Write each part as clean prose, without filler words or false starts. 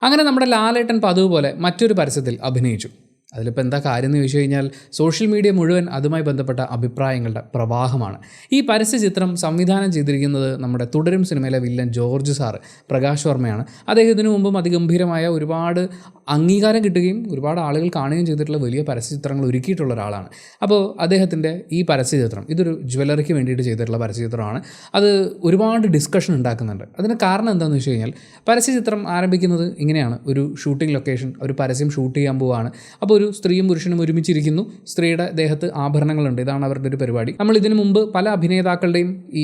അങ്ങനെ നമ്മുടെ ലാലേട്ടൻ പതിവ് പോലെ മറ്റൊരു പരസ്യത്തിൽ അഭിനയിച്ചു. അതിലിപ്പോൾ എന്താ കാര്യം എന്ന് ചോദിച്ചു കഴിഞ്ഞാൽ സോഷ്യൽ മീഡിയ മുഴുവൻ അതുമായി ബന്ധപ്പെട്ട അഭിപ്രായങ്ങളുടെ പ്രവാഹമാണ്. ഈ പരസ്യചിത്രം സംവിധാനം ചെയ്തിരിക്കുന്നത് നമ്മുടെ തുടരും സിനിമയിലെ വില്ലൻ ജോർജ് സാറ് പ്രകാശ് വർമ്മയാണ്. അദ്ദേഹത്തിന് മുമ്പും അതിഗംഭീരമായ ഒരുപാട് അംഗീകാരം കിട്ടുകയും ഒരുപാട് ആളുകൾ കാണുകയും ചെയ്തിട്ടുള്ള വലിയ പരസ്യചിത്രങ്ങൾ ഒരുക്കിയിട്ടുള്ള ഒരാളാണ്. അപ്പോൾ അദ്ദേഹത്തിൻ്റെ ഈ പരസ്യചിത്രം ഇതൊരു ജ്വല്ലറിക്ക് വേണ്ടിയിട്ട് ചെയ്തിട്ടുള്ള പരസ്യചിത്രമാണ്. അത് ഒരുപാട് ഡിസ്കഷൻ ഉണ്ടാക്കുന്നുണ്ട്. അതിന് കാരണം എന്താണെന്ന് വെച്ച് കഴിഞ്ഞാൽ പരസ്യചിത്രം ആരംഭിക്കുന്നത് ഇങ്ങനെയാണ്. ഒരു ഷൂട്ടിംഗ് ലൊക്കേഷൻ, ഒരു പരസ്യം ഷൂട്ട് ചെയ്യാൻ പോവുകയാണ്. അപ്പോൾ ഒരു സ്ത്രീയും പുരുഷനും ഒരുമിച്ചിരിക്കുന്നു. സ്ത്രീയുടെ ദേഹത്ത് ആഭരണങ്ങളുണ്ട്. ഇതാണ് അവരുടെ ഒരു പരിപാടി. നമ്മൾ ഇതിനു മുമ്പ് പല അഭിനേതാക്കളുടെയും ഈ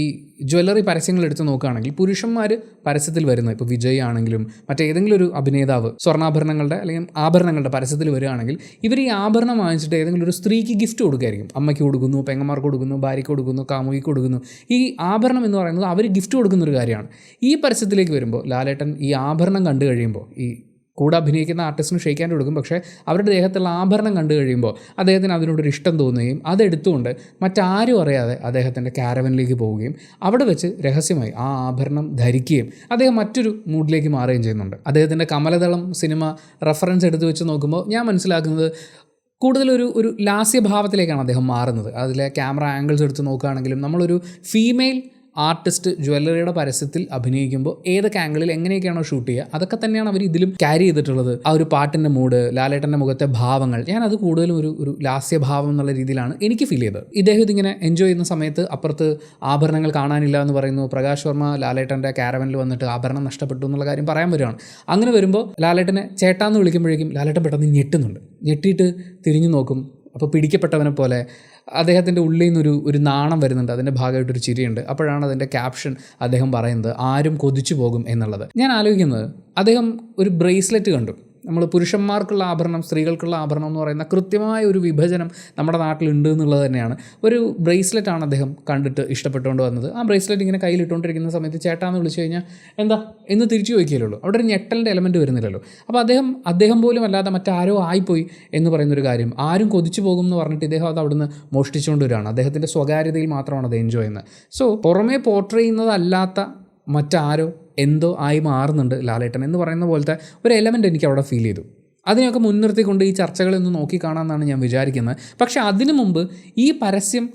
ജ്വല്ലറി പരസ്യങ്ങൾ എടുത്ത് നോക്കുകയാണെങ്കിൽ പുരുഷന്മാർ പരസ്യത്തിൽ വരുന്നത്, ഇപ്പോൾ വിജയ് ആണെങ്കിലും മറ്റേതെങ്കിലും ഒരു അഭിനേതാവ് സ്വർണ്ണാഭരണങ്ങളുടെ അല്ലെങ്കിൽ ആഭരണങ്ങളുടെ പരസ്യത്തിൽ വരികയാണെങ്കിൽ ഇവർ ഈ ആഭരണം വാങ്ങിച്ചിട്ട് ഏതെങ്കിലും ഒരു സ്ത്രീക്ക് ഗിഫ്റ്റ് കൊടുക്കുകയായിരിക്കും. അമ്മയ്ക്ക് കൊടുക്കുന്നു, പെങ്ങന്മാർക്ക് കൊടുക്കുന്നു, ഭാര്യയ്ക്ക് കൊടുക്കുന്നു, കാമുകിക്ക് കൊടുക്കുന്നു. ഈ ആഭരണം എന്ന് പറയുന്നത് അവർ ഗിഫ്റ്റ് കൊടുക്കുന്നൊരു കാര്യമാണ്. ഈ പരസ്യത്തിലേക്ക് വരുമ്പോൾ ലാലേട്ടൻ ഈ ആഭരണം കണ്ടു കഴിയുമ്പോൾ ഈ കൂടെ അഭിനയിക്കുന്ന ആർട്ടിസ്റ്റിന് ഷെയ്ക്കാൻ കൊടുക്കും. പക്ഷേ അവരുടെ ദേഹത്തുള്ള ആഭരണം കണ്ടു കഴിയുമ്പോൾ അദ്ദേഹത്തിന് അതിനോടൊരു ഇഷ്ടം തോന്നുകയും അതെടുത്തുകൊണ്ട് മറ്റാരും അറിയാതെ അദ്ദേഹത്തിൻ്റെ കാരവനിലേക്ക് പോവുകയും അവിടെ വെച്ച് രഹസ്യമായി ആ ആഭരണം ധരിക്കുകയും അദ്ദേഹം മറ്റൊരു മൂഡിലേക്ക് മാറുകയും ചെയ്യുന്നുണ്ട്. അദ്ദേഹത്തിൻ്റെ കമലദളം സിനിമ റെഫറൻസ് എടുത്ത് വെച്ച് നോക്കുമ്പോൾ ഞാൻ മനസ്സിലാക്കുന്നത് കൂടുതലൊരു ലാസ്യഭാവത്തിലേക്കാണ് അദ്ദേഹം മാറുന്നത്. അതിലെ ക്യാമറ ആംഗിൾസ് എടുത്ത് നോക്കുകയാണെങ്കിലും നമ്മളൊരു ഫീമെയിൽ ആർട്ടിസ്റ്റ് ജ്വല്ലറിയുടെ പരസ്യത്തിൽ അഭിനയിക്കുമ്പോൾ ഏതൊക്കെ ആംഗിളിൽ എങ്ങനെയൊക്കെയാണോ ഷൂട്ട് ചെയ്യുക അതൊക്കെ തന്നെയാണ് അവർ ഇതിലും ക്യാരി ചെയ്തിട്ടുള്ളത്. ആ ഒരു പാട്ടിൻ്റെ മൂഡ്, ലാലേട്ടൻ്റെ മുഖത്തെ ഭാവങ്ങൾ, ഞാനത് കൂടുതലും ഒരു ലാസ്യഭാവം എന്നുള്ള രീതിയിലാണ് എനിക്ക് ഫീൽ ചെയ്തത്. ഇദ്ദേഹം ഇതിങ്ങനെ എൻജോയ് ചെയ്യുന്ന സമയത്ത് അപ്പുറത്ത് ആഭരണങ്ങൾ കാണാനില്ല എന്ന് പറയുന്നു. പ്രകാശ് വർമ്മ ലാലേട്ടൻ്റെ കാരവനിൽ വന്നിട്ട് ആഭരണം നഷ്ടപ്പെട്ടു എന്നുള്ള കാര്യം പറയാൻ വരികയാണ്. അങ്ങനെ വരുമ്പോൾ ലാലേട്ടനെ ചേട്ടാന്ന് വിളിക്കുമ്പോഴേക്കും ലാലേട്ടൻ പെട്ടെന്ന് ഞെട്ടുന്നുണ്ട്. ഞെട്ടിയിട്ട് തിരിഞ്ഞു നോക്കും. അപ്പോൾ പിടിക്കപ്പെട്ടവനെ പോലെ അദ്ദേഹത്തിൻ്റെ ഉള്ളിൽ നിന്നൊരു നാണം വരുന്നുണ്ട്. അതിൻ്റെ ഭാഗമായിട്ടൊരു ചിരിയുണ്ട്. അപ്പോഴാണ് അതിൻ്റെ ക്യാപ്ഷൻ അദ്ദേഹം പറയുന്നത് ആരും കൊതിച്ചു പോകും എന്നുള്ളത്. ഞാൻ ആലോചിക്കുന്നത് അദ്ദേഹം ഒരു ബ്രേസ്ലെറ്റ് കണ്ടു. നമ്മൾ പുരുഷന്മാർക്കുള്ള ആഭരണം, സ്ത്രീകൾക്കുള്ള ആഭരണം എന്ന് പറയുന്ന കൃത്യമായ ഒരു വിഭജനം നമ്മുടെ നാട്ടിലുണ്ട് എന്നുള്ളത് തന്നെയാണ്. ഒരു ബ്രേസ്ലെറ്റാണ് അദ്ദേഹം കണ്ടിട്ട് ഇഷ്ടപ്പെട്ടുകൊണ്ട് വന്നത്. ആ ബ്രേസ്ലെറ്റ് ഇങ്ങനെ കയ്യിലിട്ടുകൊണ്ടിരിക്കുന്ന സമയത്ത് ചേട്ടാന്ന് വിളിച്ചു കഴിഞ്ഞാൽ എന്താ എന്ന് തിരിച്ചു ചോദിക്കുകയുള്ളൂ. അവിടെ ഒരു ഞെട്ടലിൻ്റെ എലമെൻറ്റ് വരുന്നില്ലല്ലോ. അപ്പോൾ അദ്ദേഹം പോലും അല്ലാതെ മറ്റാരോ ആയിപ്പോയി എന്ന് പറയുന്നൊരു കാര്യം, ആരും കൊതിച്ചു പോകും എന്ന് പറഞ്ഞിട്ട് ഇദ്ദേഹം അത് അവിടുന്ന് മോഷ്ടിച്ചുകൊണ്ട് വരികയാണ്. അദ്ദേഹത്തിൻ്റെ സ്വകാര്യതയിൽ മാത്രമാണ് അത് എൻജോയ് ചെയ്യുന്നത്. സോ പുറമേ പോർട്രേ ചെയ്യുന്നതല്ലാത്ത മറ്റാരോ എന്തോ ആയി മാറുന്നുണ്ട് ലാലേട്ടൻ എന്ന് പറയുന്ന പോലത്തെ ഒരു എലമെൻറ്റ് എനിക്ക് അവിടെ ഫീൽ ചെയ്തു. അതിനെയൊക്കെ മുൻനിർത്തിക്കൊണ്ട് ഈ ചർച്ചകളൊന്ന് നോക്കിക്കാണാമെന്നാണ് ഞാൻ വിചാരിക്കുന്നത്. പക്ഷേ അതിനു മുമ്പ് ഈ പരസ്യം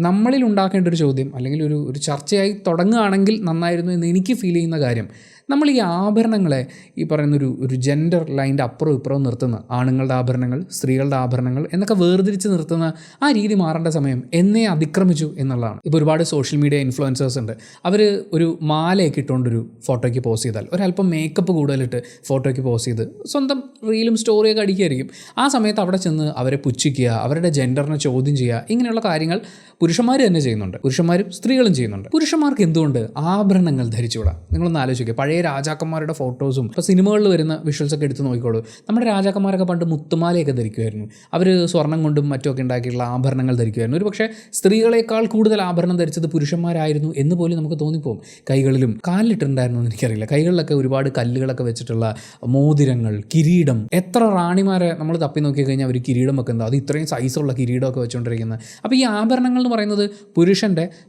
നമ്മളിൽ ഉണ്ടാക്കേണ്ട ഒരു ചോദ്യം അല്ലെങ്കിൽ ഒരു ചർച്ചയായി തുടങ്ങുകയാണെങ്കിൽ നന്നായിരുന്നു എന്ന് എനിക്ക് ഫീൽ ചെയ്യുന്ന കാര്യം, നമ്മൾ ഈ ആഭരണങ്ങളെ ഈ പറയുന്നൊരു ജെൻഡർ ലൈൻ്റെ അപ്പുറവും ഇപ്പുറവും നിർത്തുന്ന ആണുങ്ങളുടെ ആഭരണങ്ങൾ, സ്ത്രീകളുടെ ആഭരണങ്ങൾ എന്നൊക്കെ വേർതിരിച്ച് നിർത്തുന്ന ആ രീതി മാറേണ്ട സമയം എന്നേ അതിക്രമിച്ചു എന്നുള്ളതാണ്. ഇപ്പോൾ ഒരുപാട് സോഷ്യൽ മീഡിയ ഇൻഫ്ലുവൻസേഴ്സ് ഉണ്ട്. അവർ ഒരു മാലയൊക്കെ ഇട്ടുകൊണ്ടൊരു ഫോട്ടോയ്ക്ക് പോസ്റ്റ് ചെയ്താൽ, ഒരല്പം മേക്കപ്പ് കൂടുതലിട്ട് ഫോട്ടോയ്ക്ക് പോസ്റ്റ് ചെയ്ത് സ്വന്തം റീലും സ്റ്റോറിയൊക്കെ അടിക്കുകയായിരിക്കും. ആ സമയത്ത് അവിടെ ചെന്ന് അവരെ പുച്ഛിക്കുക, അവരുടെ ജെൻഡറിനെ ചോദ്യം ചെയ്യുക, ഇങ്ങനെയുള്ള കാര്യങ്ങൾ പുരുഷന്മാർ തന്നെ ചെയ്യുന്നുണ്ട്. പുരുഷന്മാരും സ്ത്രീകളും ചെയ്യുന്നുണ്ട്. പുരുഷന്മാർക്ക് എന്തുകൊണ്ട് ആഭരണങ്ങൾ ധരിച്ചുകൂടാ? നിങ്ങളൊന്ന് ആലോചിക്കുക. പഴയ രാജാക്കന്മാരുടെ ഫോട്ടോസും ഇപ്പോൾ സിനിമകളിൽ വരുന്ന വിഷ്വൽസൊക്കെ എടുത്ത് നോക്കിക്കോളൂ. നമ്മുടെ രാജാക്കന്മാരൊക്കെ പണ്ട് മുത്തുമാലയൊക്കെ ധരിക്കുമായിരുന്നു. അവർ സ്വർണ്ണം കൊണ്ടും മറ്റുമൊക്കെ ഉണ്ടാക്കിയിട്ടുള്ള ആഭരണങ്ങൾ ധരിക്കുമായിരുന്നു. ഒരു പക്ഷേ സ്ത്രീകളെക്കാൾ കൂടുതൽ ആഭരണം ധരിച്ചത് പുരുഷന്മാരായിരുന്നു എന്ന് പോലും നമുക്ക് തോന്നിപ്പോകും. കൈകളിലും കാലിലിട്ടുണ്ടായിരുന്നു എന്ന് എനിക്കറിയില്ല. കൈകളിലൊക്കെ ഒരുപാട് കല്ലുകളൊക്കെ വെച്ചിട്ടുള്ള മോതിരങ്ങൾ, കിരീടം. എത്ര റാണിമാരെ നമ്മൾ തപ്പി നോക്കി കഴിഞ്ഞാൽ അവർ കിരീടം വെക്കുന്നത്, അത് ഇത്രയും സൈസുള്ള കിരീടമൊക്കെ വെച്ചുകൊണ്ടിരിക്കുന്നത്. അപ്പോൾ ഈ ആഭരണങ്ങൾ എന്ന് പറയുന്നത്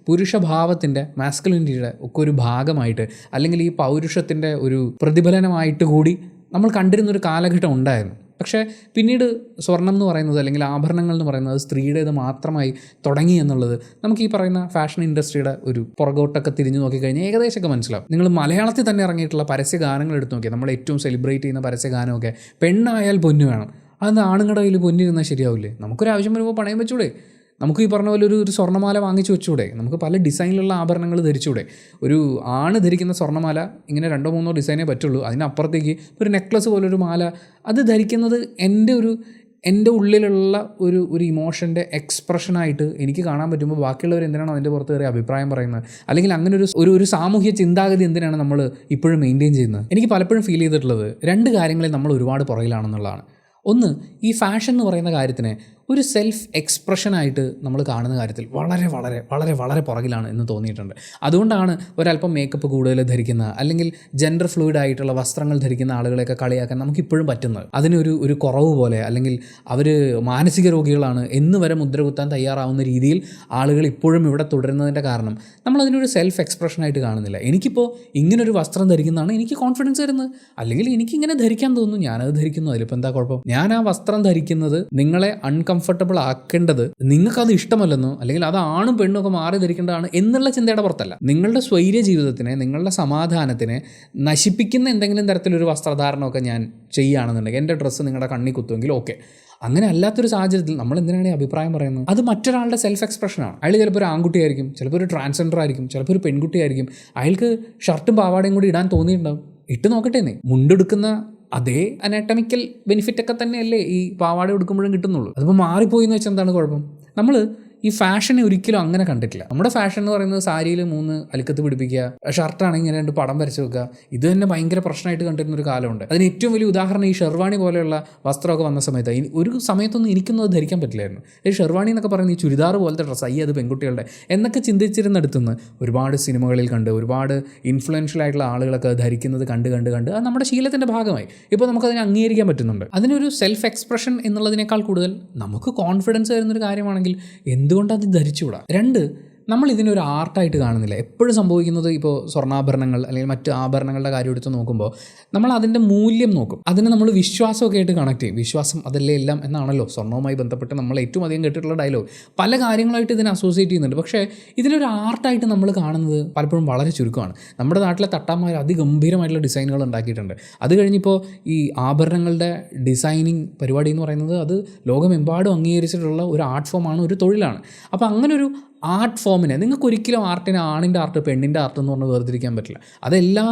പുരുഷഭാവത്തിൻ്റെ മാസ്കുലിനിറ്റിയുടെ ഒക്കെ ഒരു ഭാഗമായിട്ട് അല്ലെങ്കിൽ ഈ പൗരുഷത്തിൻ്റെ ഒരു പ്രതിഫലനമായിട്ട് കൂടി നമ്മൾ കണ്ടിരുന്നൊരു കാലഘട്ടം ഉണ്ടായിരുന്നു. പക്ഷേ പിന്നീട് സ്വർണം എന്ന് പറയുന്നത് അല്ലെങ്കിൽ ആഭരണങ്ങൾ എന്ന് പറയുന്നത് സ്ത്രീയുടേത് മാത്രമായി തുടങ്ങി എന്നുള്ളത് നമുക്ക് ഈ പറയുന്ന ഫാഷൻ ഇൻഡസ്ട്രിയുടെ ഒരു പുറകോട്ടൊക്കെ തിരിഞ്ഞു നോക്കിക്കഴിഞ്ഞാൽ ഏകദേശമൊക്കെ മനസ്സിലാവും. നിങ്ങൾ മലയാളത്തിൽ തന്നെ ഇറങ്ങിയിട്ടുള്ള പരസ്യഗാനങ്ങൾ എടുത്ത് നോക്കിയാൽ നമ്മൾ ഏറ്റവും സെലിബ്രേറ്റ് ചെയ്യുന്ന പരസ്യഗാനമൊക്കെ പെണ്ണായാൽ പൊന്നു വേണം. അത് ആണുങ്ങളുടെ കയ്യിൽ പൊന്നിരുന്നാൽ ശരിയാവില്ലേ? നമുക്കൊരാവശ്യം വരുമ്പോൾ പണയം വെച്ചൂടെ? നമുക്ക് ഈ പറഞ്ഞ പോലെ ഒരു സ്വർണ്ണമാല വാങ്ങിച്ചു വെച്ചൂടെ? നമുക്ക് പല ഡിസൈനിലുള്ള ആഭരണങ്ങൾ ധരിച്ചൂടെ? ഒരു ആണ് ധരിക്കുന്ന സ്വർണ്ണമാല ഇങ്ങനെ 2-3 ഡിസൈനേ പറ്റുള്ളൂ. അതിനപ്പുറത്തേക്ക് ഒരു നെക്ലസ് പോലൊരു മാല അത് ധരിക്കുന്നത് എൻ്റെ ഉള്ളിലുള്ള ഒരു ഇമോഷൻ്റെ എക്സ്പ്രഷനായിട്ട് എനിക്ക് കാണാൻ പറ്റുമ്പോൾ ബാക്കിയുള്ളവർ എന്തിനാണ് അതിൻ്റെ പുറത്ത് കയറി അഭിപ്രായം പറയുന്നത്? അല്ലെങ്കിൽ അങ്ങനെ ഒരു സാമൂഹ്യ ചിന്താഗതി എന്തിനാണ് നമ്മൾ ഇപ്പോഴും മെയിൻറ്റെയിൻ ചെയ്യുന്നത്? എനിക്ക് പലപ്പോഴും ഫീൽ ചെയ്തിട്ടുള്ളത് 2 കാര്യങ്ങളിൽ നമ്മൾ ഒരുപാട് പുറകിലാണെന്നുള്ളതാണ്. ഒന്ന്, ഈ ഫാഷൻ എന്ന് പറയുന്ന കാര്യത്തിനെ ഒരു സെൽഫ് എക്സ്പ്രഷനായിട്ട് നമ്മൾ കാണുന്ന കാര്യത്തിൽ വളരെ വളരെ വളരെ വളരെ പുറകിലാണ് എന്ന് തോന്നിയിട്ടുണ്ട്. അതുകൊണ്ടാണ് ഒരല്പം മേക്കപ്പ് കൂടുതൽ ധരിക്കുന്ന അല്ലെങ്കിൽ ജെൻഡർ ഫ്ലൂയിഡ് ആയിട്ടുള്ള വസ്ത്രങ്ങൾ ധരിക്കുന്ന ആളുകളെയൊക്കെ കളിയാക്കാൻ നമുക്കിപ്പോഴും പറ്റുന്നത്. അതിനൊരു കുറവ് പോലെ, അല്ലെങ്കിൽ അവർ മാനസിക രോഗികളാണ് എന്ന് വരെ മുദ്ര കുത്താൻ തയ്യാറാവുന്ന രീതിയിൽ ആളുകൾ ഇപ്പോഴും ഇവിടെ തുടരുന്നതിൻ്റെ കാരണം നമ്മളതിനൊരു സെൽഫ് എക്സ്പ്രഷനായിട്ട് കാണുന്നില്ല. എനിക്കിപ്പോൾ ഇങ്ങനൊരു വസ്ത്രം ധരിക്കുന്നതാണ് എനിക്ക് കോൺഫിഡൻസ് തരുന്നത്, അല്ലെങ്കിൽ എനിക്കിങ്ങനെ ധരിക്കാൻ തോന്നുന്നു, ഞാനത് ധരിക്കുന്നു, അതിലിപ്പോൾ എന്താ കുഴപ്പം? ഞാൻ ആ വസ്ത്രം ധരിക്കുന്നത് നിങ്ങളെ അൺകംഫർട്ടബിൾ ആക്കേണ്ടത് നിങ്ങൾക്കത് ഇഷ്ടമല്ലെന്നോ അല്ലെങ്കിൽ അത് ആണും പെണ്ണും ഒക്കെ മാറി ധരിക്കേണ്ടതാണ് എന്നുള്ള ചിന്തയുടെ പുറത്തല്ല. നിങ്ങളുടെ സ്വൈര്യ ജീവിതത്തിനെ, നിങ്ങളുടെ സമാധാനത്തിനെ നശിപ്പിക്കുന്ന എന്തെങ്കിലും തരത്തിലൊരു വസ്ത്രധാരണമൊക്കെ ഞാൻ ചെയ്യുകയാണെന്നുണ്ടെങ്കിൽ, എൻ്റെ ഡ്രസ്സ് നിങ്ങളുടെ കണ്ണിൽ കുത്തുമെങ്കിൽ ഓക്കെ. അങ്ങനെ അല്ലാത്തൊരു സാഹചര്യത്തിൽ നമ്മൾ എന്തിനാണ് ഈ അഭിപ്രായം പറയുന്നത്? അത് മറ്റൊരാളുടെ സെൽഫ് എക്സ്പ്രഷനാണ്. അയാൾ ചിലപ്പോൾ ഒരു ആൺകുട്ടിയായിരിക്കും, ചിലപ്പോൾ ഒരു ട്രാൻസ്ജെൻഡർ ആയിരിക്കും, ചിലപ്പോൾ ഒരു പെൺകുട്ടിയായിരിക്കും. അയാൾക്ക് ഷർട്ടും പാവാടയും കൂടി ഇടാൻ തോന്നിയിട്ടുണ്ടാവും, ഇട്ട് നോക്കട്ടെ. മുണ്ടെടുക്കുന്ന അതേ അനാറ്റമിക്കൽ ബെനിഫിറ്റൊക്കെ തന്നെയല്ലേ ഈ പാവാട എടുക്കുമ്പോഴും കിട്ടുന്നുള്ളൂ. അതിപ്പോൾ മാറിപ്പോയി എന്ന് വെച്ചാൽ എന്താണ് കുഴപ്പം? നമ്മൾ ഈ ഫാഷനെ ഒരിക്കലും അങ്ങനെ കണ്ടിട്ടില്ല. നമ്മുടെ ഫാഷൻ എന്ന് പറയുന്നത് സാരിയിൽ 3 അലിക്കത്ത് പിടിപ്പിക്കുക, ഷർട്ടാണെങ്കിൽ ഇങ്ങനെ 2 പടം വരച്ച് വെക്കുക, ഇത് തന്നെ ഭയങ്കര പ്രശ്നമായിട്ട് കണ്ടിരുന്ന ഒരു കാലമുണ്ട്. അതിന് ഏറ്റവും വലിയ ഉദാഹരണം ഈ ഷെർവാണി പോലെയുള്ള വസ്ത്രമൊക്കെ വന്ന സമയത്ത് ഒരു സമയത്തൊന്നും എനിക്കൊന്നും അത് ധരിക്കാൻ പറ്റില്ലായിരുന്നു. ഈ ഷെർവാണി എന്നൊക്കെ പറയുന്നത് ഈ ചുരിദാർ പോലത്തെ ഡ്രസ്സ്, അത് പെൺകുട്ടികളുടെ എന്നൊക്കെ ചിന്തിച്ചിരുന്നിടത്തുനിന്ന് ഒരുപാട് സിനിമകളിൽ കണ്ട് ഒരുപാട് ഇൻഫ്ലുവൻഷ്യൽ ആയിട്ടുള്ള ആളുകളൊക്കെ ധരിക്കുന്നത് കണ്ട് അത് നമ്മുടെ ശീലത്തിൻ്റെ ഭാഗമായി. ഇപ്പോൾ നമുക്കതിനെ അംഗീകരിക്കാൻ പറ്റുന്നുണ്ട്. അതിനൊരു സെൽഫ് എക്സ്പ്രഷൻ എന്നുള്ളതിനേക്കാൾ കൂടുതൽ നമുക്ക് കോൺഫിഡൻസ് തരുന്നൊരു കാര്യമാണെങ്കിൽ എന്തുകൊണ്ട് അത് ധരിച്ചുകൂടാ? 2, നമ്മൾ ഇതിനൊരു ആർട്ടായിട്ട് കാണുന്നില്ല. എപ്പോഴും സംഭവിക്കുന്നത് ഇപ്പോൾ സ്വർണ്ണാഭരണങ്ങൾ അല്ലെങ്കിൽ മറ്റ് ആഭരണങ്ങളുടെ കാര്യം എടുത്ത് നോക്കുമ്പോൾ നമ്മൾ അതിൻ്റെ മൂല്യം നോക്കും, അതിനെ നമ്മൾ വിശ്വാസമൊക്കെ ആയിട്ട് കണക്ട് ചെയ്യും. വിശ്വാസം അതല്ലേ എല്ലാം എന്നാണല്ലോ സ്വർണ്ണവുമായി ബന്ധപ്പെട്ട് നമ്മൾ ഏറ്റവും അധികം കേട്ടിട്ടുള്ള ഡയലോഗ്. പല കാര്യങ്ങളായിട്ട് ഇതിനെ അസോസിയേറ്റ് ചെയ്യുന്നുണ്ട്. പക്ഷേ ഇതിനൊരു ആർട്ടായിട്ട് നമ്മൾ കാണുന്നത് പലപ്പോഴും വളരെ ചുരുക്കമാണ്. നമ്മുടെ നാട്ടിലെ തട്ടാന്മാർ അതിഗംഭീരമായിട്ടുള്ള ഡിസൈനുകൾ ഉണ്ടാക്കിയിട്ടുണ്ട്. അത് കഴിഞ്ഞിപ്പോൾ ഈ ആഭരണങ്ങളുടെ ഡിസൈനിങ് പരിപാടി എന്ന് പറയുന്നത് അത് ലോകമെമ്പാടും അംഗീകരിച്ചിട്ടുള്ള ഒരു ആർട്ട് ഫോമാണ്, ഒരു തൊഴിലാണ്. അപ്പോൾ അങ്ങനൊരു ആർട്ട് ഫോമിനെ നിങ്ങൾക്കൊരിക്കലും ആർട്ടിനെ ആണിൻ്റെ ആർട്ട് പെണ്ണിൻ്റെ ആർട്ട് എന്ന് പറഞ്ഞ് വേർതിരിക്കാൻ പറ്റില്ല. അതെല്ലാ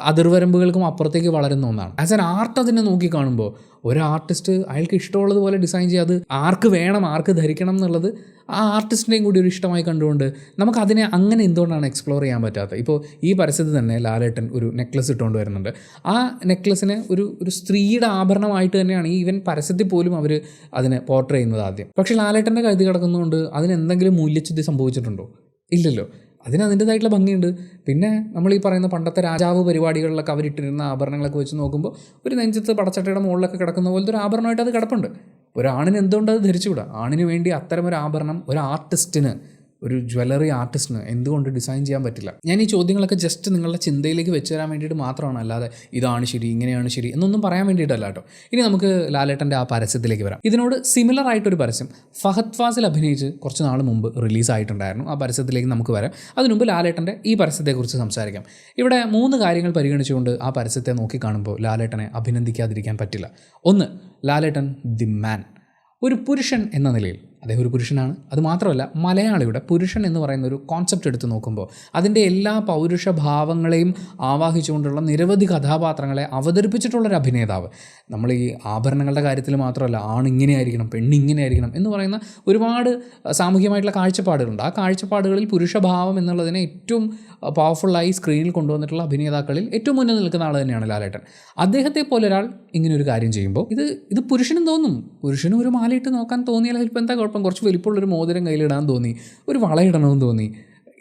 അതിർവരമ്പുകൾക്കും അപ്പുറത്തേക്ക് വളരുന്ന ഒന്നാണ്. ആസ് എൻ ആർട്ട് അതിനെ നോക്കി കാണുമ്പോൾ ഒരു ആർട്ടിസ്റ്റ് അയാൾക്ക് ഇഷ്ടമുള്ളതുപോലെ ഡിസൈൻ ചെയ്യുക, അത് ആർക്ക് വേണം ആർക്ക് ധരിക്കണം എന്നുള്ളത് ആ ആർട്ടിസ്റ്റിൻ്റെയും കൂടി ഒരു ഇഷ്ടമായി കണ്ടുകൊണ്ട് നമുക്കതിനെ അങ്ങനെ എന്തുകൊണ്ടാണ് എക്സ്പ്ലോർ ചെയ്യാൻ പറ്റാത്തത്? ഇപ്പോൾ ഈ പരസ്യത്തിൽ തന്നെ ലാലേട്ടൻ ഒരു നെക്ലസ് ഇട്ടുകൊണ്ട് വരുന്നുണ്ട്. ആ നെക്ലസിനെ ഒരു സ്ത്രീയുടെ ആഭരണമായിട്ട് തന്നെയാണ് ഈവൻ പരസ്യത്തിൽ പോലും അവർ അതിനെ പോർട്രേ ചെയ്യുന്നത് ആദ്യം. പക്ഷേ ലാലേട്ടൻ്റെ കഴുതി കിടക്കുന്നതുകൊണ്ട് അതിനെന്തെങ്കിലും മൂല്യച്യുതി സംഭവിച്ചിട്ടുണ്ടോ? ഇല്ലല്ലോ. അതിൻ്റേതായിട്ടുള്ള ഭംഗിയുണ്ട്. പിന്നെ നമ്മൾ ഈ പറയുന്ന പണ്ടത്തെ രാജാവ് പരിപാടികളിലൊക്കെ അവരിട്ടിരുന്ന ആഭരണങ്ങളൊക്കെ വെച്ച് നോക്കുമ്പോൾ ഒരു നെഞ്ചത്ത് പടച്ചട്ടയുടെ മുകളിലൊക്കെ കിടക്കുന്ന പോലത്തെ ഒരു ആഭരണമായിട്ട് അത് കിടപ്പുണ്ട്. ഒരാണിന് എന്തുകൊണ്ട് അത് ധരിച്ചുകൂടാ? ആണിന് വേണ്ടി അത്തരമൊരു ആഭരണം ഒരു ആർട്ടിസ്റ്റിന്, ഒരു ജ്വല്ലറി ആർട്ടിസ്റ്റിന് എന്തുകൊണ്ട് ഡിസൈൻ ചെയ്യാൻ പറ്റില്ല? ഞാൻ ഈ ചോദ്യങ്ങളൊക്കെ ജസ്റ്റ് നിങ്ങളുടെ ചിന്തയിലേക്ക് വെച്ച് തരാൻ വേണ്ടിയിട്ട് മാത്രമാണ്, അല്ലാതെ ഇതാണ് ശരി ഇങ്ങനെയാണ് ശരി എന്നൊന്നും പറയാൻ വേണ്ടിയിട്ടല്ല കേട്ടോ. ഇനി നമുക്ക് ലാലേട്ടൻ്റെ ആ പരസ്യത്തിലേക്ക് വരാം. ഇതിനോട് സിമിലർ ആയിട്ടൊരു പരസ്യം ഫഹദ് ഫാസിൽ അഭിനയിച്ച് കുറച്ച് നാൾ മുമ്പ് റിലീസായിട്ടുണ്ടായിരുന്നു. ആ പരസ്യത്തിലേക്ക് നമുക്ക് വരാം. അതിനുമുമ്പ് ലാലേട്ടൻ്റെ ഈ പരസ്യത്തെക്കുറിച്ച് സംസാരിക്കാം. ഇവിടെ 3 കാര്യങ്ങൾ പരിഗണിച്ചുകൊണ്ട് ആ പരസ്യത്തെ നോക്കിക്കാണുമ്പോൾ ലാലേട്ടനെ അഭിനന്ദിക്കാതിരിക്കാൻ പറ്റില്ല. 1, ലാലേട്ടൻ ദി മാൻ, ഒരു പുരുഷൻ എന്ന നിലയിൽ അദ്ദേഹം ഒരു പുരുഷനാണ്. അതുമാത്രമല്ല, മലയാളിയുടെ പുരുഷൻ എന്ന് പറയുന്ന ഒരു കോൺസെപ്റ്റ് എടുത്ത് നോക്കുമ്പോൾ അതിൻ്റെ എല്ലാ പൗരുഷ ഭാവങ്ങളെയും ആവാഹിച്ചുകൊണ്ടുള്ള നിരവധി കഥാപാത്രങ്ങളെ അവതരിപ്പിച്ചിട്ടുള്ളൊരു അഭിനേതാവ്. നമ്മൾ ഈ ആഭരണങ്ങളുടെ കാര്യത്തിൽ മാത്രമല്ല, ആണിങ്ങനെയായിരിക്കണം പെണ്ണിങ്ങനെയായിരിക്കണം എന്ന് പറയുന്ന ഒരുപാട് സാമൂഹികമായിട്ടുള്ള കാഴ്ചപ്പാടുകളുണ്ട്. ആ കാഴ്ചപ്പാടുകളിൽ പുരുഷഭാവം എന്നുള്ളതിനെ ഏറ്റവും പവർഫുള്ളായി സ്ക്രീനിൽ കൊണ്ടുവന്നിട്ടുള്ള അഭിനേതാക്കളിൽ ഏറ്റവും മുന്നിൽ നിൽക്കുന്ന ആൾ തന്നെയാണ് ലാലേട്ടൻ. അദ്ദേഹത്തെ പോലെ ഒരാൾ ഇങ്ങനെ ഒരു കാര്യം ചെയ്യുമ്പോൾ ഇത് പുരുഷനും തോന്നും. പുരുഷനും ഒരു മാലയിട്ട് നോക്കാൻ തോന്നിയാൽ ചിലപ്പോൾ എന്താ കുഴപ്പം? കുറച്ച് വലിപ്പമുള്ളൊരു മോതിരം കയ്യിലിടാൻ തോന്നി, ഒരു വളയിടണമെന്ന് തോന്നി,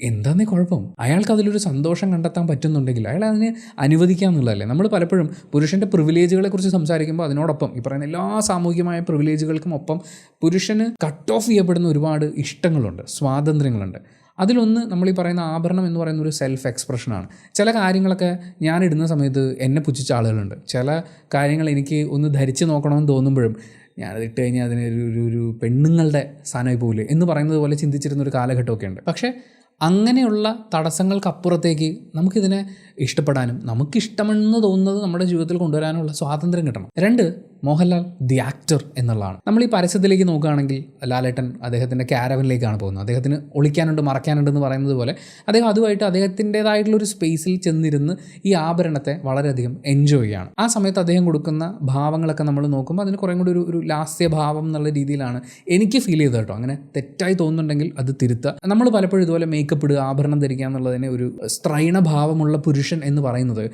എന്താന്നേ കുഴപ്പം? അയാൾക്ക് അതിലൊരു സന്തോഷം കണ്ടെത്താൻ പറ്റുന്നുണ്ടെങ്കിൽ അയാൾ അതിനെ അനുവദിക്കുക എന്നുള്ളതല്ലേ. നമ്മൾ പലപ്പോഴും പുരുഷൻ്റെ പ്രിവിലേജുകളെ കുറിച്ച് സംസാരിക്കുമ്പോൾ അതിനോടൊപ്പം ഈ പറയുന്ന എല്ലാ സാമൂഹികമായ പ്രിവിലേജുകൾക്കും ഒപ്പം പുരുഷന് കട്ട് ഓഫ് ചെയ്യപ്പെടുന്ന ഒരുപാട് ഇഷ്ടങ്ങളുണ്ട്, സ്വാതന്ത്ര്യങ്ങളുണ്ട്. അതിലൊന്ന് നമ്മൾ ഈ പറയുന്ന ആഭരണം എന്ന് പറയുന്ന ഒരു സെൽഫ് എക്സ്പ്രഷനാണ്. ചില കാര്യങ്ങളൊക്കെ ഞാൻ ഇടുന്ന സമയത്ത് എന്നെ പുച്ഛിച്ച ആളുകളുണ്ട്. ചില കാര്യങ്ങൾ എനിക്ക് ഒന്ന് ധരിച്ച് നോക്കണമെന്ന് തോന്നുമ്പോഴും ഞാനത് ഇട്ട് കഴിഞ്ഞാൽ അതിനൊരു പെണ്ണുങ്ങളുടെ സ്ഥാനമായി പോകില്ലേ എന്ന് പറയുന്നത് പോലെ ചിന്തിച്ചിരുന്നൊരു കാലഘട്ടമൊക്കെ ഉണ്ട്. പക്ഷേ അങ്ങനെയുള്ള തടസ്സങ്ങൾക്കപ്പുറത്തേക്ക് നമുക്കിതിനെ ഇഷ്ടപ്പെടാനും നമുക്കിഷ്ടമെന്ന് തോന്നുന്നത് നമ്മുടെ ജീവിതത്തിൽ കൊണ്ടുവരാനുള്ള സ്വാതന്ത്ര്യം കിട്ടണം. 2, മോഹൻലാൽ ദി ആക്ടർ എന്നുള്ളതാണ്. നമ്മൾ ഈ പരസ്യത്തിലേക്ക് നോക്കുകയാണെങ്കിൽ ലാലേട്ടൻ അദ്ദേഹത്തിൻ്റെ ക്യാരവനിലേക്കാണ് പോകുന്നത്. അദ്ദേഹത്തിന് ഒളിക്കാനുണ്ട് മറക്കാനുണ്ടെന്ന് പറയുന്നത് പോലെ അദ്ദേഹം അതുമായിട്ട് അദ്ദേഹത്തിൻ്റേതായിട്ടുള്ളൊരു സ്പേസിൽ ചെന്നിരുന്ന് ഈ ആഭരണത്തെ വളരെയധികം എൻജോയ് ചെയ്യാണ്. ആ സമയത്ത് അദ്ദേഹം കൊടുക്കുന്ന ഭാവങ്ങളൊക്കെ നമ്മൾ നോക്കുമ്പോൾ അതിന് കുറേ കൂടി ഒരു ലാസ്യഭാവം എന്നുള്ള രീതിയിലാണ് എനിക്ക് ഫീൽ ചെയ്തത് കേട്ടോ. അങ്ങനെ തെറ്റായി തോന്നുന്നുണ്ടെങ്കിൽ അത് തിരുത്തുക. നമ്മൾ പലപ്പോഴും ഇതുപോലെ മേക്കപ്പ് ഇടുക, ആഭരണം ധരിക്കുക എന്നുള്ളതിനെ ഒരു സ്ത്രൈണഭാവമുള്ള പുരുഷൻ എന്ന് പറയുന്നത്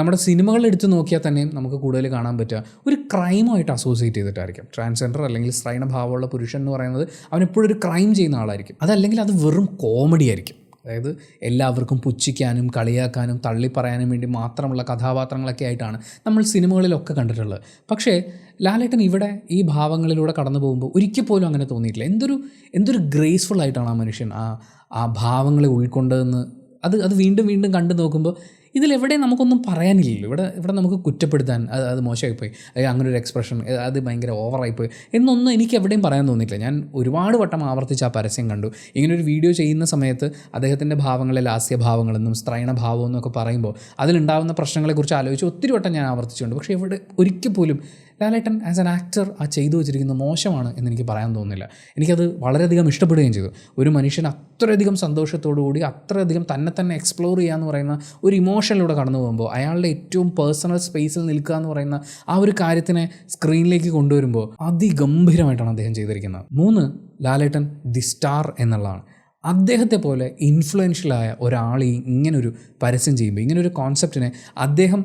നമ്മുടെ സിനിമകൾ എടുത്ത് നോക്കിയാൽ തന്നെയും നമുക്ക് കൂടുതൽ കാണാൻ പറ്റുക ഒരു ക്രൈമുമായിട്ട് അസോസിയേറ്റ് ചെയ്തിട്ടായിരിക്കും. ട്രാൻസ്ജെൻഡർ അല്ലെങ്കിൽ സ്ത്രൈണഭാവമുള്ള പുരുഷൻ എന്ന് പറയുന്നത് അവനെപ്പോഴും ഒരു ക്രൈം ചെയ്യുന്ന ആളായിരിക്കും. അതല്ലെങ്കിൽ അത് വെറും കോമഡി ആയിരിക്കും. അതായത് എല്ലാവർക്കും പുച്ഛിക്കാനും കളിയാക്കാനും തള്ളിപ്പറയാനും വേണ്ടി മാത്രമുള്ള കഥാപാത്രങ്ങളൊക്കെ ആയിട്ടാണ് നമ്മൾ സിനിമകളിലൊക്കെ കണ്ടിട്ടുള്ളത്. പക്ഷേ ലാലേട്ടൻ ഇവിടെ ഈ ഭാവങ്ങളിലൂടെ കടന്നു പോകുമ്പോൾ ഒരിക്കൽ പോലും അങ്ങനെ തോന്നിയിട്ടില്ല. എന്തൊരു ഗ്രേസ്ഫുൾ ആയിട്ടാണ് ആ മനുഷ്യൻ ആ ഭാവങ്ങളെ ഉൾക്കൊണ്ടതെന്ന് അത് വീണ്ടും വീണ്ടും കണ്ടു നോക്കുമ്പോൾ ഇതിലെവിടെയും നമുക്കൊന്നും പറയാനില്ലല്ലോ. ഇവിടെ നമുക്ക് കുറ്റപ്പെടുത്താൻ അത് മോശമായിപ്പോയി, അങ്ങനെ ഒരു എക്സ്പ്രഷൻ അത് ഭയങ്കര ഓവറായിപ്പോയി എന്നൊന്നും എനിക്ക് എവിടെയും പറയാൻ തോന്നിയിട്ടില്ല. ഞാൻ ഒരുപാട് വട്ടം ആവർത്തിച്ച് ആ പരസ്യം കണ്ടു. ഇങ്ങനൊരു വീഡിയോ ചെയ്യുന്ന സമയത്ത് അദ്ദേഹത്തിൻ്റെ ഭാവങ്ങളെ ലാസ്യഭാവങ്ങളെന്നും സ്ത്രൈണഭാവം എന്നൊക്കെ പറയുമ്പോൾ അതിലുണ്ടാകുന്ന പ്രശ്നങ്ങളെക്കുറിച്ച് ആലോചിച്ച് ഒത്തിരി വട്ടം ഞാൻ ആവർത്തിച്ചിട്ടുണ്ട്. പക്ഷേ ഇവിടെ ഒരിക്കൽ പോലും ലാലേട്ടൻ ആസ് ആൻ ആക്ടർ ആ ചെയ്തു വെച്ചിരിക്കുന്നത് മോശമാണ് എന്നെനിക്ക് പറയാൻ തോന്നുന്നില്ല. എനിക്കത് വളരെയധികം ഇഷ്ടപ്പെടുകയും ചെയ്തു. ഒരു മനുഷ്യൻ അത്രയധികം സന്തോഷത്തോടുകൂടി അത്രയധികം തന്നെ എക്സ്പ്ലോർ ചെയ്യുക എന്ന് പറയുന്ന ഒരു ഇമോഷനിലൂടെ കടന്നു പോകുമ്പോൾ അയാളുടെ ഏറ്റവും പേഴ്സണൽ സ്പേസിൽ നിൽക്കുക എന്ന് പറയുന്ന ആ ഒരു കാര്യത്തിനെ സ്ക്രീനിലേക്ക് കൊണ്ടുവരുമ്പോൾ അതിഗംഭീരമായിട്ടാണ് അദ്ദേഹം ചെയ്തിരിക്കുന്നത്. 3, ലാലേട്ടൻ ദി സ്റ്റാർ എന്നുള്ളതാണ്. അദ്ദേഹത്തെ പോലെ ഇൻഫ്ലുവൻഷ്യലായ ഒരാൾ ഇങ്ങനൊരു പരസ്യം ചെയ്യുമ്പോൾ, ഇങ്ങനൊരു കോൺസെപ്റ്റിനെ അദ്ദേഹം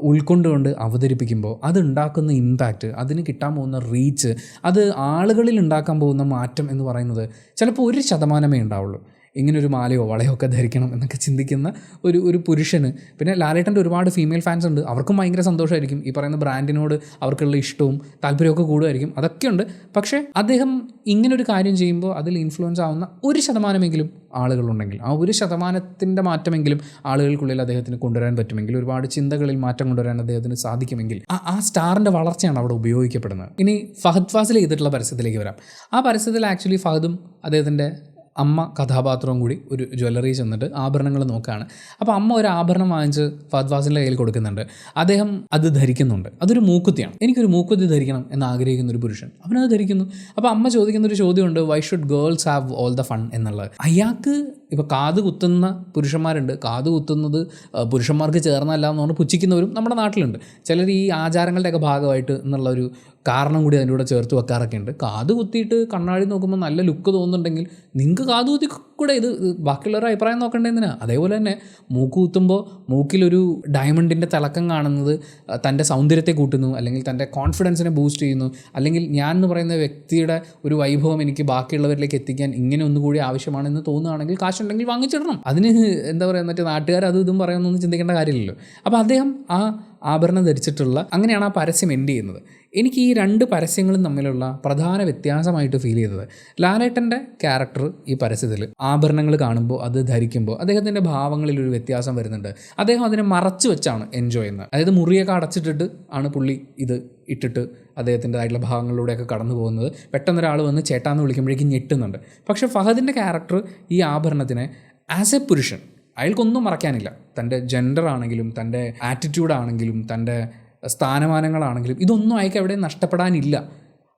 ഉൾക്കൊണ്ടുകൊണ്ട് അവതരിപ്പിക്കുമ്പോൾ അതുണ്ടാക്കുന്ന ഇമ്പാക്റ്റ്, അതിന് കിട്ടാൻ പോകുന്ന റീച്ച്, അത് ആളുകളിൽ ഉണ്ടാക്കാൻ പോകുന്ന മാറ്റം എന്ന് പറയുന്നത് ചിലപ്പോൾ 1% ഉണ്ടാവുള്ളൂ. ഇങ്ങനൊരു മാലയോ വളയോ ഒക്കെ ധരിക്കണം എന്നൊക്കെ ചിന്തിക്കുന്ന ഒരു പുരുഷന്, പിന്നെ ലാലേട്ടൻ്റെ ഒരുപാട് ഫീമെയിൽ ഫാൻസ് ഉണ്ട്, അവർക്കും ഭയങ്കര സന്തോഷമായിരിക്കും. ഈ പറയുന്ന ബ്രാൻഡിനോട് അവർക്കുള്ള ഇഷ്ടവും താല്പര്യമൊക്കെ കൂടുമായിരിക്കും, അതൊക്കെയുണ്ട്. പക്ഷേ അദ്ദേഹം ഇങ്ങനൊരു കാര്യം ചെയ്യുമ്പോൾ അതിൽ ഇൻഫ്ലുവൻസ് ആവുന്ന 1% ആളുകളുണ്ടെങ്കിൽ, ആ 1% മാറ്റമെങ്കിലും ആളുകൾക്കുള്ളിൽ അദ്ദേഹത്തിന് കൊണ്ടുവരാൻ പറ്റുമെങ്കിൽ, ഒരുപാട് ചിന്തകളിൽ മാറ്റം കൊണ്ടുവരാൻ അദ്ദേഹത്തിന് സാധിക്കുമെങ്കിൽ ആ സ്റ്റാറിൻ്റെ വളർച്ചയാണ് അവിടെ ഉപയോഗിക്കപ്പെടുന്നത്. ഇനി ഫഹദ് ഫാസിൽ ചെയ്തിട്ടുള്ള പരസ്യത്തിലേക്ക് വരാം. ആ പരസ്യത്തിൽ ആക്ച്വലി ഫഹദും അദ്ദേഹത്തിൻ്റെ അമ്മ കഥാപാത്രവും കൂടി ഒരു ജ്വല്ലറി ചെന്നിട്ട് ആഭരണങ്ങൾ നോക്കുകയാണ്. അപ്പോൾ അമ്മ ഒരു ആഭരണം വാങ്ങിച്ച് ഫഹദ് ഫാസിലിൻ്റെ കയ്യിൽ കൊടുക്കുന്നുണ്ട്. അദ്ദേഹം അത് ധരിക്കുന്നുണ്ട്. അതൊരു മൂക്കുത്തിയാണ്. എനിക്കൊരു മൂക്കുത്തി ധരിക്കണം എന്ന് ആഗ്രഹിക്കുന്ന ഒരു പുരുഷൻ അവനത് ധരിക്കുന്നു. അപ്പോൾ അമ്മ ചോദിക്കുന്നൊരു ചോദ്യമുണ്ട്, why should girls have all the fun എന്നുള്ളത്. അയാൾക്ക് ഇപ്പോൾ കാത് കുത്തുന്ന പുരുഷന്മാരുണ്ട്, കാത് കുത്തുന്നത് പുരുഷന്മാർക്ക് ചേർന്നല്ല എന്ന് പറഞ്ഞ് പുച്ഛിക്കുന്നവരും നമ്മുടെ നാട്ടിലുണ്ട്. ചിലർ ഈ ആചാരങ്ങളുടെയൊക്കെ ഭാഗമായിട്ട് എന്നുള്ളൊരു കാരണം കൂടി അതിൻ്റെ കൂടെ ചേർത്ത് വെക്കാറൊക്കെ ഉണ്ട്. കാത് കുത്തിയിട്ട് കണ്ണാടി നോക്കുമ്പോൾ നല്ല ലുക്ക് തോന്നുന്നുണ്ടെങ്കിൽ നിങ്ങൾക്ക് കാത് കുത്തി കൂടെ, ഇത് ബാക്കിയുള്ളവരുടെ അഭിപ്രായം നോക്കേണ്ടതിനാ. അതേപോലെ തന്നെ മൂക്ക് കുത്തുമ്പോൾ മൂക്കിലൊരു ഡയമണ്ടിൻ്റെ തിളക്കം കാണുന്നത് തൻ്റെ സൗന്ദര്യത്തെ കൂട്ടുന്നു, അല്ലെങ്കിൽ തൻ്റെ കോൺഫിഡൻസിനെ ബൂസ്റ്റ് ചെയ്യുന്നു, അല്ലെങ്കിൽ ഞാൻ എന്ന് പറയുന്ന വ്യക്തിയുടെ ഒരു വൈഭവം എനിക്ക് ബാക്കിയുള്ളവരിലേക്ക് എത്തിക്കാൻ ഇങ്ങനെ ഒന്നുകൂടി ആവശ്യമാണെന്ന് തോന്നുകയാണെങ്കിൽ കാശുണ്ടെങ്കിൽ വാങ്ങിച്ചിടണം. അതിന് എന്താ പറയുക, മറ്റേ നാട്ടുകാർ അതും ഇതും പറയുന്നൊന്നും ചിന്തിക്കേണ്ട കാര്യമില്ലല്ലോ. അപ്പോൾ അദ്ദേഹം ആ ആഭരണം ധരിച്ചിട്ടുള്ള, അങ്ങനെയാണ് ആ പരസ്യം എൻഡ് ചെയ്യുന്നത്. എനിക്ക് ഈ 2 പരസ്യങ്ങളും തമ്മിലുള്ള പ്രധാന വ്യത്യാസമായിട്ട് ഫീൽ ചെയ്തത്, ലാലേട്ടൻ്റെ ക്യാരക്ടർ ഈ പരസ്യത്തിൽ ആഭരണങ്ങൾ കാണുമ്പോൾ അത് ധരിക്കുമ്പോൾ അദ്ദേഹത്തിൻ്റെ ഭാവങ്ങളിലൊരു വ്യത്യാസം വരുന്നുണ്ട്. അദ്ദേഹം അതിനെ മറച്ചു വെച്ചാണ് എൻജോയ് ചെയ്യുന്നത്. അതായത് മുറിയൊക്കെ അടച്ചിട്ടിട്ട് ആണ് പുള്ളി ഇത് ഇട്ടിട്ട് അദ്ദേഹത്തിൻ്റെതായിട്ടുള്ള ഭാഗങ്ങളിലൂടെയൊക്കെ കടന്നു പോകുന്നത്. പെട്ടെന്നൊരാൾ വന്ന് ചേട്ടാന്ന് വിളിക്കുമ്പോഴേക്കും ഞെട്ടുന്നുണ്ട്. പക്ഷേ ഫഹദിൻ്റെ ക്യാരക്ടർ ഈ ആഭരണത്തിനെ ആസ് എ പുരുഷൻ, അയാൾക്കൊന്നും മറക്കാനില്ല. തൻ്റെ ജെൻഡർ ആണെങ്കിലും തൻ്റെ ആറ്റിറ്റ്യൂഡാണെങ്കിലും തൻ്റെ സ്ഥാനമാനങ്ങളാണെങ്കിലും ഇതൊന്നും അയാൾക്ക് എവിടെയും നഷ്ടപ്പെടാനില്ല.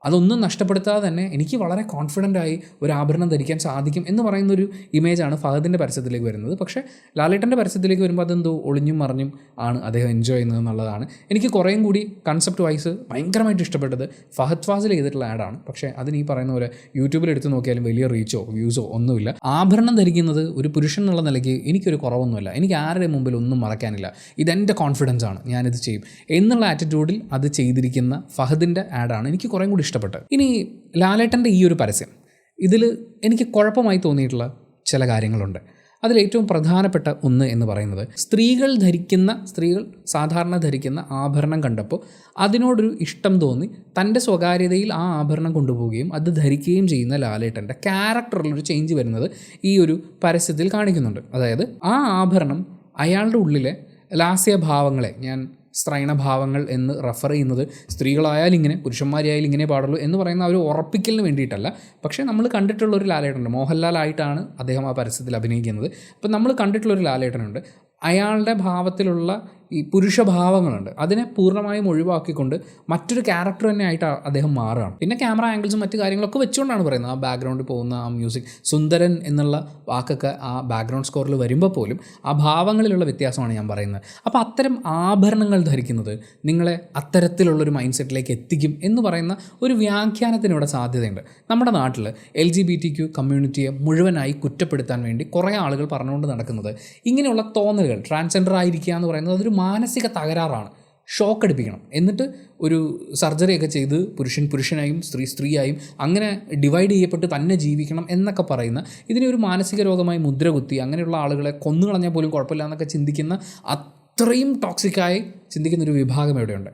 അതൊന്നും നഷ്ടപ്പെടുത്താതെ തന്നെ എനിക്ക് വളരെ കോൺഫിഡൻ്റായി ഒരു ആഭരണം ധരിക്കാൻ സാധിക്കും എന്ന് പറയുന്നൊരു ഇമേജാണ് ഫഹദിൻ്റെ പരസ്യത്തിലേക്ക് വരുന്നത്. പക്ഷേ ലാലേട്ടൻ്റെ പരസ്യത്തിലേക്ക് വരുമ്പോൾ അതെന്തോ ഒളിഞ്ഞും മറിഞ്ഞും ആണ് അദ്ദേഹം എൻജോയ് ചെയ്യുന്നത് എന്നുള്ളതാണ് എനിക്ക് കുറേയും കൂടി കൺസെപ്റ്റ് വൈസ് ഭയങ്കരമായിട്ട് ഇഷ്ടപ്പെട്ടത്. ഫഹദ് ഫാസിൽ ചെയ്തിട്ടുള്ള ആഡാണ്, പക്ഷേ അതിന് ഈ പറയുന്ന പോലെ യൂട്യൂബിൽ എടുത്ത് നോക്കിയാലും വലിയ റീച്ചോ വ്യൂസോ ഒന്നുമില്ല. ആഭരണം ധരിക്കുന്നത് ഒരു പുരുഷൻ എന്നുള്ള നിലയ്ക്ക് എനിക്കൊരു കുറവൊന്നുമില്ല. എനിക്ക് ആരുടെ മുമ്പിൽ ഒന്നും മറക്കാനില്ല. ഇതെൻ്റെ കോൺഫിഡൻസ് ആണ്, ഞാനിത് ചെയ്യും എന്നുള്ള ആറ്റിറ്റ്യൂഡിൽ അത് ചെയ്തിരിക്കുന്ന ഫഹദിൻ്റെ ആഡാണ് എനിക്ക് കുറേയും കൂടി ഇഷ്ടപ്പെട്ടത്. ഇനി ലാലേട്ടൻ്റെ ഈ ഒരു പരസ്യം, ഇതിൽ എനിക്ക് കുഴപ്പമായി തോന്നിയിട്ടുള്ള ചില കാര്യങ്ങളുണ്ട്. അതിലേറ്റവും പ്രധാനപ്പെട്ട ഒന്ന് എന്ന് പറയുന്നത്, സ്ത്രീകൾ സാധാരണ ധരിക്കുന്ന ആഭരണം കണ്ടപ്പോൾ അതിനോടൊരു ഇഷ്ടം തോന്നി തൻ്റെ സ്വകാര്യതയിൽ ആ ആഭരണം കൊണ്ടുപോവുകയും അത് ധരിക്കുകയും ചെയ്യുന്ന ലാലേട്ടൻ്റെ ക്യാരക്ടറിലൊരു ചേഞ്ച് വരുന്നത് ഈ ഒരു പരസ്യത്തിൽ കാണിക്കുന്നുണ്ട്. അതായത് ആ ആഭരണം അയാളുടെ ഉള്ളിലെ ലാസ്യഭാവങ്ങളെ, ഞാൻ സ്ത്രൈണഭാവങ്ങൾ എന്ന് റെഫർ ചെയ്യുന്നത് സ്ത്രീകളായാലും ഇങ്ങനെ പുരുഷന്മാരായാലും ഇങ്ങനെ പാടുള്ളൂ എന്ന് പറയുന്ന ഒരു ഉറപ്പിക്കലിന് വേണ്ടിയിട്ടല്ല. പക്ഷേ നമ്മൾ കണ്ടിട്ടുള്ളൊരു ലാലേട്ടനുണ്ട്, മോഹൻലാലായിട്ടാണ് അദ്ദേഹം ആ പരസ്യത്തിൽ അഭിനയിക്കുന്നത്. അപ്പോൾ നമ്മൾ കണ്ടിട്ടുള്ളൊരു ലാലേട്ടനുണ്ട്, അയാളുടെ ഭാവത്തിലുള്ള ഈ പുരുഷഭാവങ്ങളുണ്ട്, അതിനെ പൂർണ്ണമായും ഒഴിവാക്കിക്കൊണ്ട് മറ്റൊരു ക്യാരക്ടർ തന്നെ ആയിട്ട് അദ്ദേഹം മാറുകയാണ്. പിന്നെ ക്യാമറ ആംഗിൾസും മറ്റു കാര്യങ്ങളൊക്കെ വെച്ചുകൊണ്ടാണ് പറയുന്നത്. ആ ബാക്ക്ഗ്രൗണ്ടിൽ പോകുന്ന ആ മ്യൂസിക്, സുന്ദരൻ എന്നുള്ള വാക്കൊക്കെ ആ ബാക്ക്ഗ്രൗണ്ട് സ്കോറിൽ വരുമ്പോൾ പോലും ആ ഭാവങ്ങളിലുള്ള വ്യത്യാസമാണ് ഞാൻ പറയുന്നത്. അപ്പോൾ അത്തരം ആഭരണങ്ങൾ ധരിക്കുന്നത് നിങ്ങളെ അത്തരത്തിലുള്ളൊരു മൈൻഡ് സെറ്റിലേക്ക് എത്തിക്കും എന്ന് പറയുന്ന ഒരു വ്യാഖ്യാനത്തിന് ഇവിടെ സാധ്യതയുണ്ട്. നമ്മുടെ നാട്ടിൽ LGBTQ കമ്മ്യൂണിറ്റിയെ മുഴുവനായി കുറ്റപ്പെടുത്താൻ വേണ്ടി കുറേ ആളുകൾ പറഞ്ഞുകൊണ്ട് നടക്കുന്നത് ഇങ്ങനെയുള്ള തോന്നലുകൾ, ട്രാൻസ്ജെൻഡർ ആയിരിക്കുക എന്ന് പറയുന്നത് അതൊരു മാനസിക തകരാറാണ്, ഷോക്ക് അടിപ്പിക്കണം, എന്നിട്ട് ഒരു സർജറിയൊക്കെ ചെയ്ത് പുരുഷനായും സ്ത്രീയായും അങ്ങനെ ഡിവൈഡ് ചെയ്യപ്പെട്ട് തന്നെ ജീവിക്കണം എന്നൊക്കെ പറയുന്ന, ഇതിനെ ഒരു മാനസിക രോഗമായി മുദ്രകുത്തി അങ്ങനെയുള്ള ആളുകളെ കൊന്നുകളഞ്ഞാൽ പോലും കുഴപ്പമില്ല എന്നൊക്കെ ചിന്തിക്കുന്ന അത്രയും ടോക്സിക്കായി ചിന്തിക്കുന്നൊരു വിഭാഗം എവിടെയുണ്ട്.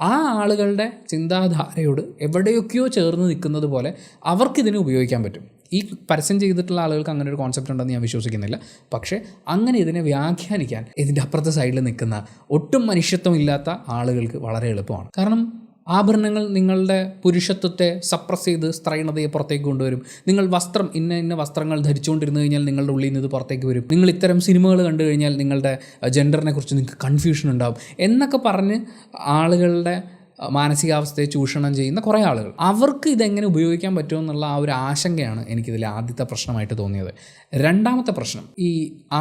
ആ ആളുകളുടെ ചിന്താധാരയോട് എവിടെയൊക്കെയോ ചേർന്ന് നിൽക്കുന്നത് പോലെ അവർക്കിതിനെ ഉപയോഗിക്കാൻ പറ്റും. ഈ പരസ്യം ചെയ്തിട്ടുള്ള ആളുകൾക്ക് അങ്ങനെ ഒരു കോൺസെപ്റ്റ് ഉണ്ടെന്ന് ഞാൻ വിശ്വസിക്കുന്നില്ല. പക്ഷേ അങ്ങനെ ഇതിനെ വ്യാഖ്യാനിക്കാൻ ഇതിൻ്റെ അപ്പുറത്തെ സൈഡിൽ നിൽക്കുന്ന ഒട്ടും മനുഷ്യത്വം ഇല്ലാത്ത ആളുകൾക്ക് വളരെ എളുപ്പമാണ്. കാരണം ആഭരണങ്ങൾ നിങ്ങളുടെ പുരുഷത്വത്തെ സപ്രസ് ചെയ്ത് സ്ത്രൈണതയെ പുറത്തേക്ക് കൊണ്ടുവരും. നിങ്ങൾ വസ്ത്രം ഇന്ന വസ്ത്രങ്ങൾ ധരിച്ചുകൊണ്ടിരുന്നു കഴിഞ്ഞാൽ നിങ്ങളുടെ ഉള്ളിൽ നിന്ന് ഇത് പുറത്തേക്ക് വരും. നിങ്ങൾ ഇത്തരം സിനിമകൾ കണ്ടു കഴിഞ്ഞാൽ നിങ്ങളുടെ ജെൻഡറിനെ കുറിച്ച് നിങ്ങൾക്ക് കൺഫ്യൂഷൻ ഉണ്ടാവും എന്നൊക്കെ പറഞ്ഞ് ആളുകളുടെ മാനസികാവസ്ഥയെ ചൂഷണം ചെയ്യുന്ന കുറേ ആളുകൾ, അവർക്ക് ഇതെങ്ങനെ ഉപയോഗിക്കാൻ പറ്റുമെന്നുള്ള ആ ഒരു ആശങ്കയാണ് എനിക്കിതിൽ ആദ്യത്തെ പ്രശ്നമായിട്ട് തോന്നിയത്. രണ്ടാമത്തെ പ്രശ്നം, ഈ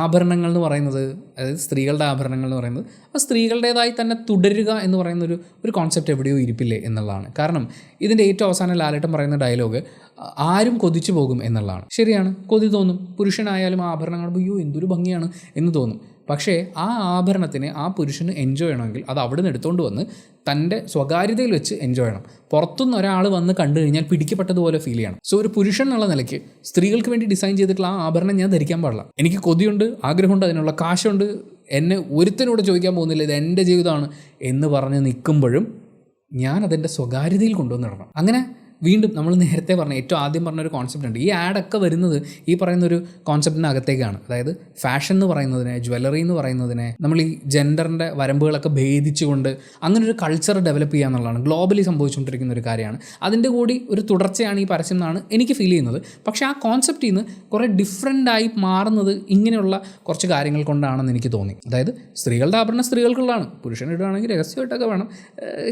ആഭരണങ്ങൾ എന്ന് പറയുന്നത്, അതായത് സ്ത്രീകളുടെ ആഭരണങ്ങൾ എന്ന് പറയുന്നത്, ആ സ്ത്രീകളുടേതായി തന്നെ തുടരുക എന്ന് പറയുന്ന ഒരു കോൺസെപ്റ്റ് എവിടെയോ ഇരിപ്പില്ലേ എന്നുള്ളതാണ്. കാരണം ഇതിൻ്റെ ഏറ്റവും അവസാനം ലാലേട്ടൻ പറയുന്ന ഡയലോഗ് ആരും കൊതിച്ചു പോകും എന്നുള്ളതാണ്. ശരിയാണ്, കൊതി തോന്നും. പുരുഷനായാലും ആ ആഭരണങ്ങൾ അയ്യോ എന്തൊരു ഭംഗിയാണ് എന്ന് തോന്നും. പക്ഷേ ആ ആഭരണത്തിന് ആ പുരുഷന് എൻജോയ് ചെയ്യണമെങ്കിൽ അത് അവിടെ നിന്ന് എടുത്തുകൊണ്ട് വന്ന് തൻ്റെ സ്വകാര്യതയിൽ വെച്ച് എൻജോയ് ചെയ്യണം. പുറത്തുനിന്ന് ഒരാൾ വന്ന് കണ്ടു കഴിഞ്ഞാൽ പിടിക്കപ്പെട്ടതുപോലെ ഫീൽ ചെയ്യണം. സോ ഒരു പുരുഷൻ എന്നുള്ള നിലയ്ക്ക് സ്ത്രീകൾക്ക് വേണ്ടി ഡിസൈൻ ചെയ്തിട്ടുള്ള ആ ആഭരണം ഞാൻ ധരിക്കാൻ പാടില്ല. എനിക്ക് കൊതിയുണ്ട്, ആഗ്രഹമുണ്ട്, അതിനുള്ള കാശുണ്ട്, എന്നെ ഒരുത്തനോട് ചോദിക്കാൻ പോകുന്നില്ല, ഇത് എൻ്റെ ജീവിതമാണ് എന്ന് പറഞ്ഞ് നിൽക്കുമ്പോഴും ഞാൻ അതെൻ്റെ സ്വകാര്യതയിൽ കൊണ്ടുവന്നിടണം. അങ്ങനെ വീണ്ടും നമ്മൾ നേരത്തെ പറഞ്ഞ ഏറ്റവും ആദ്യം പറഞ്ഞൊരു കോൺസെപ്റ്റ് ഉണ്ട്. ഈ ആഡൊക്കെ വരുന്നത് ഈ പറയുന്നൊരു കോൺസെപ്റ്റിനകത്തേക്കാണ്. അതായത് ഫാഷൻ എന്ന് പറയുന്നതിനെ, ജ്വല്ലറി എന്ന് പറയുന്നതിനെ നമ്മൾ ഈ ജെൻഡറിൻ്റെ വരമ്പുകളൊക്കെ ഭേദിച്ചുകൊണ്ട് അങ്ങനെ ഒരു കൾച്ചർ ഡെവലപ്പ് ചെയ്യുക എന്നുള്ളതാണ് ഗ്ലോബലി സംഭവിച്ചുകൊണ്ടിരിക്കുന്ന ഒരു കാര്യമാണ്. അതിൻ്റെ കൂടി ഒരു തുടർച്ചയാണ് ഈ പരസ്യം എന്നാണ് എനിക്ക് ഫീൽ ചെയ്യുന്നത്. പക്ഷേ ആ കോൺസെപ്റ്റിൽ നിന്ന് കുറേ ഡിഫറെൻ്റായി മാറുന്നത് ഇങ്ങനെയുള്ള കുറച്ച് കാര്യങ്ങൾ കൊണ്ടാണെന്ന് എനിക്ക് തോന്നി. അതായത് സ്ത്രീകളുടെ ആഭരണം സ്ത്രീകൾക്കുള്ളതാണ്, പുരുഷനിടുകയാണെങ്കിൽ രഹസ്യമായിട്ടൊക്കെ വേണം,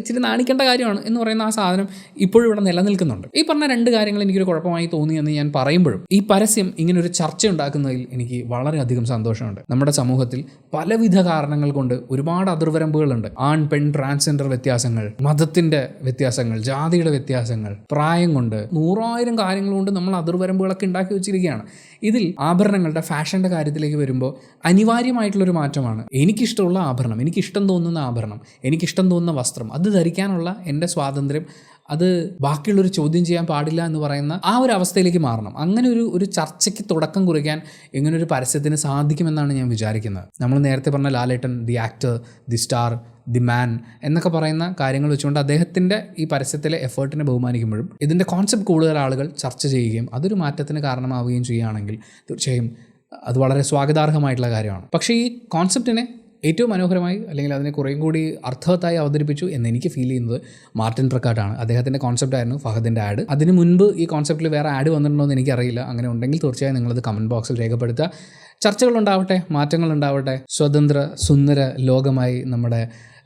ഇച്ചിരി നാണിക്കേണ്ട കാര്യമാണ് എന്ന് പറയുന്ന ആ സാധനം ഇപ്പോഴും ഇവിടെ നിലനിൽക്കുന്നുണ്ട്. ഈ പറഞ്ഞ രണ്ട് കാര്യങ്ങൾ എനിക്കൊരു കുഴപ്പമായി തോന്നിയെന്ന് ഞാൻ പറയുമ്പോഴും ഈ പരസ്യം ഇങ്ങനെ ഒരു ചർച്ച ഉണ്ടാക്കുന്നതിൽ എനിക്ക് വളരെയധികം സന്തോഷമുണ്ട്. നമ്മുടെ സമൂഹത്തിൽ പലവിധ കാരണങ്ങൾ കൊണ്ട് ഒരുപാട് അതിർവരമ്പുകളുണ്ട്. ആൺ പെൺ ട്രാൻസ്ജെൻഡർ വ്യത്യാസങ്ങൾ, മതത്തിൻ്റെ വ്യത്യാസങ്ങൾ, ജാതിയുടെ വ്യത്യാസങ്ങൾ, പ്രായം കൊണ്ട് 100,000 കാര്യങ്ങൾ കൊണ്ട് നമ്മൾ അതിർവരമ്പുകളൊക്കെ ഉണ്ടാക്കി വെച്ചിരിക്കുകയാണ്. ഇതിൽ ആഭരണങ്ങളുടെ ഫാഷൻ്റെ കാര്യത്തിലേക്ക് വരുമ്പോൾ അനിവാര്യമായിട്ടുള്ളൊരു മാറ്റമാണ് എനിക്കിഷ്ടമുള്ള ആഭരണം, എനിക്കിഷ്ടം തോന്നുന്ന ആഭരണം, എനിക്കിഷ്ടം തോന്നുന്ന വസ്ത്രം, അത് ധരിക്കാനുള്ള എൻ്റെ സ്വാതന്ത്ര്യം അത് ബാക്കിയുള്ളൊരു ചോദ്യം ചെയ്യാൻ പാടില്ല എന്ന് പറയുന്ന ആ ഒരു അവസ്ഥയിലേക്ക് മാറണം. അങ്ങനെ ഒരു ചർച്ചയ്ക്ക് തുടക്കം കുറിക്കാൻ ഇങ്ങനൊരു പരസ്യത്തിന് സാധിക്കുമെന്നാണ് ഞാൻ വിചാരിക്കുന്നത്. നമ്മൾ നേരത്തെ പറഞ്ഞ Lalettan, the actor, the star, the man എന്നൊക്കെ പറയുന്ന കാര്യങ്ങൾ വെച്ചുകൊണ്ട് അദ്ദേഹത്തിൻ്റെ ഈ പരസ്യത്തിലെ എഫേർട്ടിനെ ബഹുമാനിക്കുമ്പോഴും ഇതിൻ്റെ കോൺസെപ്റ്റ് കൂടുതൽ ആളുകൾ ചർച്ച ചെയ്യുകയും അതൊരു മാറ്റത്തിന് കാരണമാവുകയും ചെയ്യുകയാണെങ്കിൽ തീർച്ചയായും അത് വളരെ സ്വാഗതാർഹമായിട്ടുള്ള കാര്യമാണ്. പക്ഷേ ഈ കോൺസെപ്റ്റിനെ ഏറ്റവും മനോഹരമായി അല്ലെങ്കിൽ അതിനെ കുറേയും കൂടി അർത്ഥവത്തായി അവതരിപ്പിച്ചു എന്ന് എനിക്ക് ഫീൽ ചെയ്യുന്നത് മാർട്ടിൻ പ്രക്കാട്ടാണ്. അദ്ദേഹത്തിൻ്റെ കോൺസെപ്റ്റായിരുന്നു ഫഹദിൻ്റെ ആഡ്. അതിന് മുൻപ് ഈ കോൺസെപ്റ്റിൽ വേറെ ആഡ് വന്നിട്ടുണ്ടോ എന്ന് എനിക്കറിയില്ല. അങ്ങനെ ഉണ്ടെങ്കിൽ തീർച്ചയായും നിങ്ങളത് കമൻറ്റ് ബോക്സിൽ രേഖപ്പെടുത്തുക. ചർച്ചകളുണ്ടാവട്ടെ, മാറ്റങ്ങളുണ്ടാവട്ടെ, സ്വതന്ത്ര സുന്ദര ലോകമായി നമ്മുടെ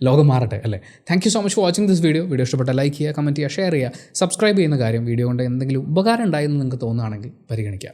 ലോകം മാറട്ടെ അല്ലേ. Thank you so much for watching this video. Video ഇഷ്ടപ്പെട്ട ലൈക്ക് ചെയ്യുക, കമൻറ്റ് ചെയ്യുക, ഷെയർ ചെയ്യുക, സബ്സ്ക്രൈബ് ചെയ്യുന്ന കാര്യം വീഡിയോ കൊണ്ട് എന്തെങ്കിലും ഉപകാരം ഉണ്ടായെന്ന് നിങ്ങൾക്ക് തോന്നുകയാണെങ്കിൽ പരിഗണിക്കുക.